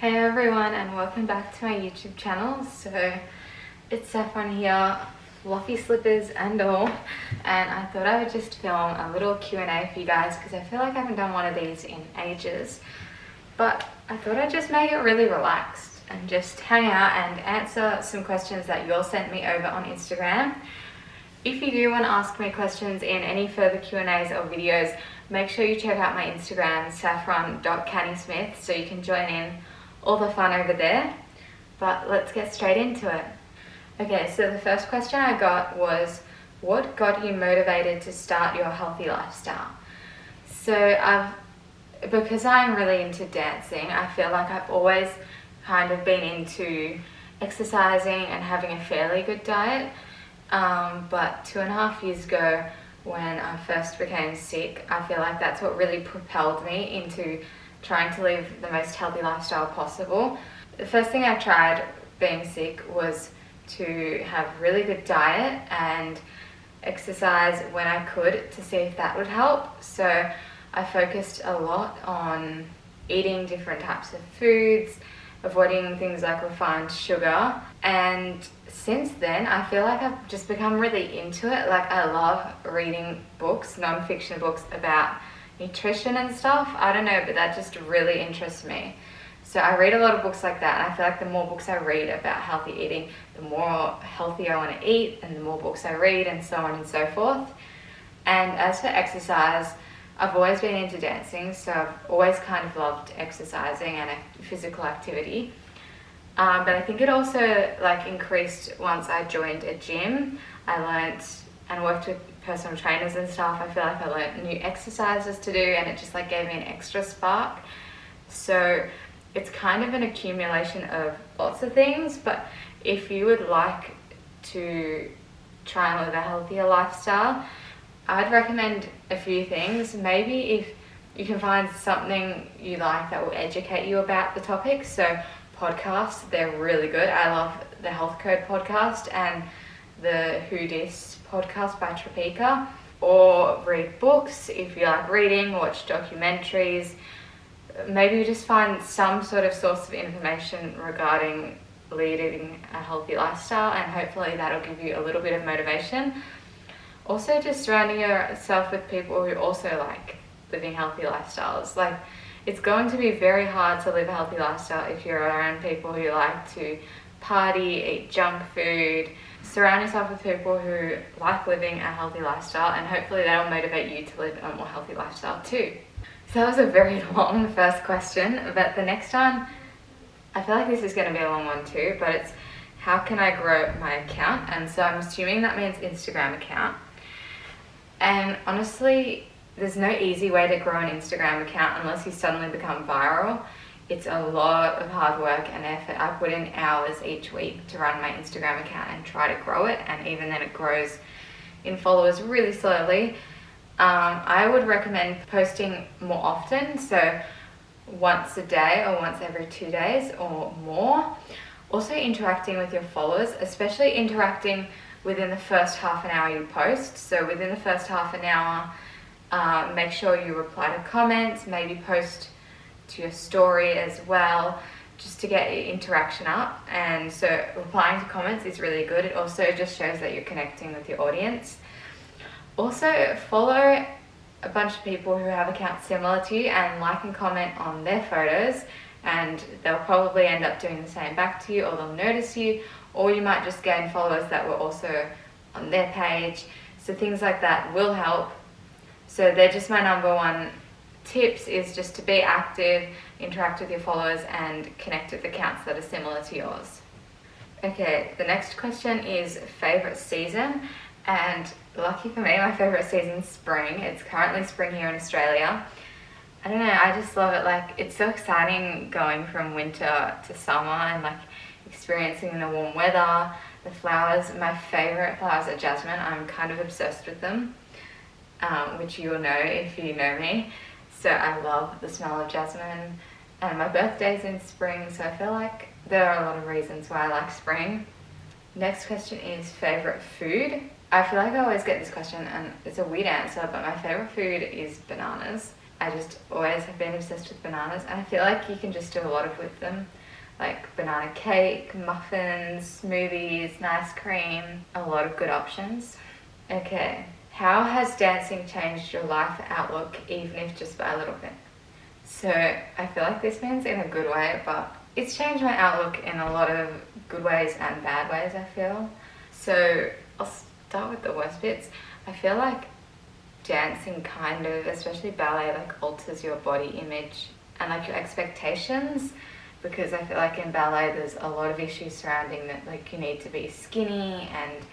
Hey everyone, and welcome back to my YouTube channel. So it's Saffron here, fluffy slippers and all, and I thought I would just film a little Q&A for you guys because I feel like I haven't done one of these in ages. But I thought I'd just make it really relaxed and just hang out and answer some questions that you all sent me over on Instagram. If you do want to ask me questions in any further Q&As or videos, make sure you check out my Instagram, saffron.Canny-Smith, so you can join in all the fun over there. But let's get straight into it. Okay, so the first question I got was, what got you motivated to start your healthy lifestyle? So because I'm really into dancing, I feel like I've always kind of been into exercising and having a fairly good diet. But 2.5 years ago, when I first became sick, I feel like that's what really propelled me into trying to live the most healthy lifestyle possible. The first thing I tried being sick was to have really good diet and exercise when I could to see if that would help. So I focused a lot on eating different types of foods, avoiding things like refined sugar, and since then I feel like I've just become really into it. Like, I love reading books, non-fiction books about nutrition and stuff. I don't know, but that just really interests me. So I read a lot of books like that, and I feel like the more books I read about healthy eating, the more healthy I want to eat, and the more books I read, and so on and so forth. And as for exercise, I've always been into dancing, so I've always kind of loved exercising and physical activity. But I think it also increased once I joined a gym. I learnt and worked with personal trainers and stuff. I feel like I learnt new exercises to do, and it just gave me an extra spark. So it's kind of an accumulation of lots of things, but if you would like to try and live a healthier lifestyle, I'd recommend a few things. Maybe if you can find something you like that will educate you about the topic. So podcasts, they're really good. I love the Health Code podcast and the Who Dis podcast by Topeka. Or read books if you like reading, watch documentaries. Maybe just find some sort of source of information regarding leading a healthy lifestyle, and hopefully that'll give you a little bit of motivation. Also, just surrounding yourself with people who also like living healthy lifestyles. It's going to be very hard to live a healthy lifestyle if you're around people who like to party, eat junk food. Surround yourself with people who like living a healthy lifestyle, and hopefully that'll motivate you to live a more healthy lifestyle too. So that was a very long first question, but the next one, I feel like this is going to be a long one too, but it's how can I grow my account? And so I'm assuming that means Instagram account. And honestly, there's no easy way to grow an Instagram account unless you suddenly become viral. It's a lot of hard work and effort. I put in hours each week to run my Instagram account and try to grow it, and even then it grows in followers really slowly. I would recommend posting more often, so once a day or once every 2 days or more. Also interacting with your followers, especially interacting within the first half an hour you post. So within the first half an hour, make sure you reply to comments, maybe post to your story as well, just to get your interaction up. And so replying to comments is really good. It also just shows that you're connecting with your audience. Also follow a bunch of people who have accounts similar to you and like and comment on their photos, and they'll probably end up doing the same back to you, or they'll notice you, or you might just gain followers that were also on their page. So things like that will help. So they're just my number one tips, is just to be active, interact with your followers, and connect with accounts that are similar to yours. Okay, the next question is favorite season, and lucky for me, my favorite season's spring. It's currently spring here in Australia. I don't know, I just love it. It's so exciting going from winter to summer and experiencing the warm weather, the flowers. My favorite flowers are jasmine. I'm kind of obsessed with them, which you will know if you know me. So I love the smell of jasmine, and my birthday's in spring, so I feel like there are a lot of reasons why I like spring. Next question is favorite food. I feel like I always get this question and it's a weird answer, but my favorite food is bananas. I just always have been obsessed with bananas, and I feel like you can just do a lot of with them, like banana cake, muffins, smoothies, nice cream, a lot of good options. Okay, how has dancing changed your life outlook, even if just by a little bit? So I feel like this means in a good way, but it's changed my outlook in a lot of good ways and bad ways, I feel. So I'll start with the worst bits. I feel like dancing kind of, especially ballet, like alters your body image and like your expectations, because I feel like in ballet there's a lot of issues surrounding that, like you need to be skinny and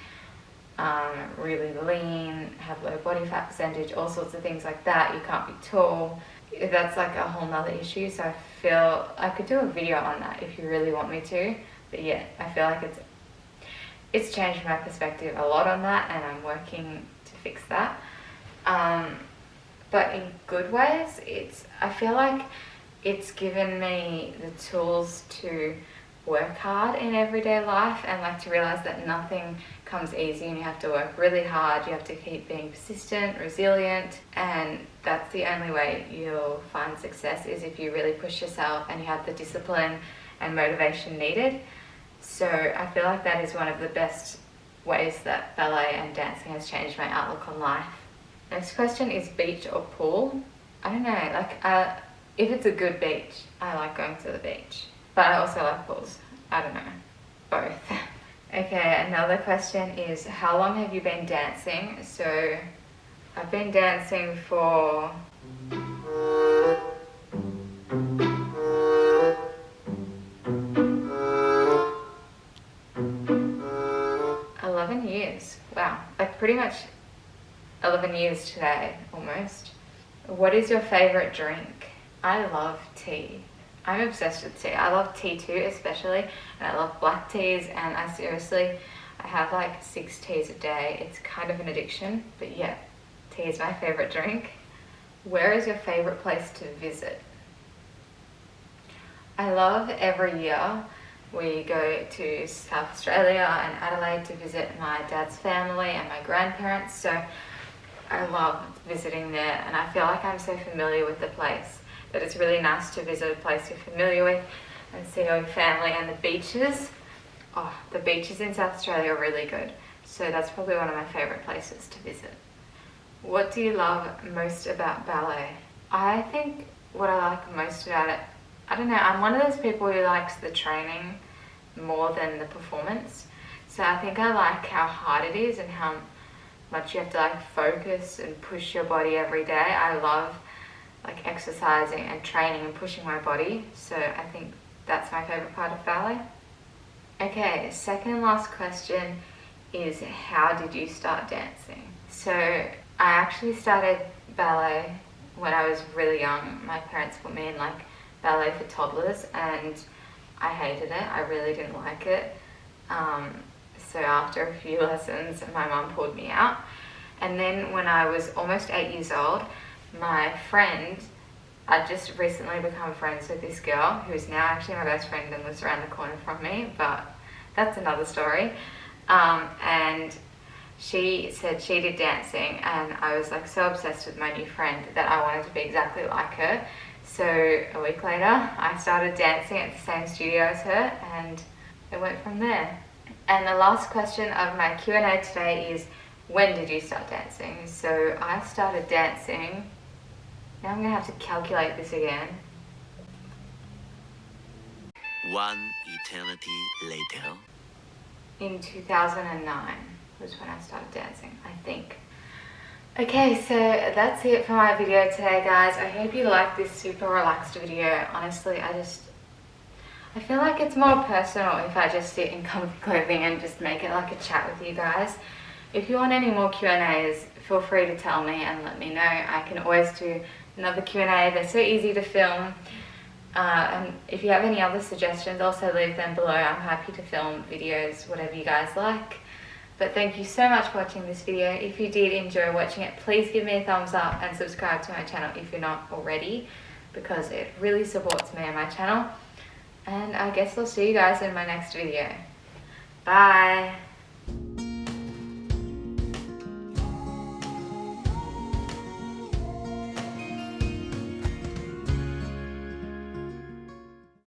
really lean, have low body fat percentage, all sorts of things like that. You can't be tall. That's like a whole nother issue, so I feel I could do a video on that if you really want me to. But yeah, I feel like it's changed my perspective a lot on that, and I'm working to fix that. But in good ways, I feel like it's given me the tools to work hard in everyday life, and like to realize that nothing comes easy and you have to work really hard. You have to keep being persistent, resilient, and that's the only way you'll find success, is if you really push yourself and you have the discipline and motivation needed. So I feel like that is one of the best ways that ballet and dancing has changed my outlook on life. Next question is beach or pool? I don't know, like if it's a good beach, I like going to the beach. But I also like pools. I don't know. Both. Okay, another question is, how long have you been dancing? So I've been dancing for 11 years. Wow, like pretty much 11 years today, almost. What is your favorite drink? I love tea. I'm obsessed with tea. I love tea too, especially, and I love black teas, and I have like 6 teas a day. It's kind of an addiction, but yeah, tea is my favorite drink. Where is your favorite place to visit? I love every year we go to South Australia and Adelaide to visit my dad's family and my grandparents, so I love visiting there, and I feel like I'm so familiar with the place that it's really nice to visit a place you're familiar with and see your family. And the beaches, the beaches in South Australia are really good, so that's probably one of my favorite places to visit. What do you love most about ballet? I think what I like most about it, I don't know, I'm one of those people who likes the training more than the performance. So I think I like how hard it is and how much you have to like focus and push your body every day. I love like exercising and training and pushing my body, so I think that's my favorite part of ballet. Okay, second and last question is, how did you start dancing? So I actually started ballet when I was really young. My parents put me in like ballet for toddlers, and I hated it. I really didn't like it. So after a few lessons, my mum pulled me out. And then when I was almost 8 years old, my friend, I'd just recently become friends with this girl who's now actually my best friend and lives around the corner from me, but that's another story. And she said she did dancing, and I was like so obsessed with my new friend that I wanted to be exactly like her. So a week later, I started dancing at the same studio as her, and it went from there. And the last question of my Q&A today is, when did you start dancing? So I started dancing, now I'm gonna have to calculate this again. 1 eternity later. In 2009 was when I started dancing, I think. Okay, so that's it for my video today, guys. I hope you liked this super relaxed video. Honestly, I feel like it's more personal if I just sit in comfy clothing and just make it like a chat with you guys. If you want any more Q&As, feel free to tell me and let me know. I can always do another Q&A. They're so easy to film. And if you have any other suggestions, also leave them below. I'm happy to film videos, whatever you guys like. But thank you so much for watching this video. If you did enjoy watching it, please give me a thumbs up and subscribe to my channel if you're not already, because it really supports me and my channel. And I guess I'll see you guys in my next video. Bye!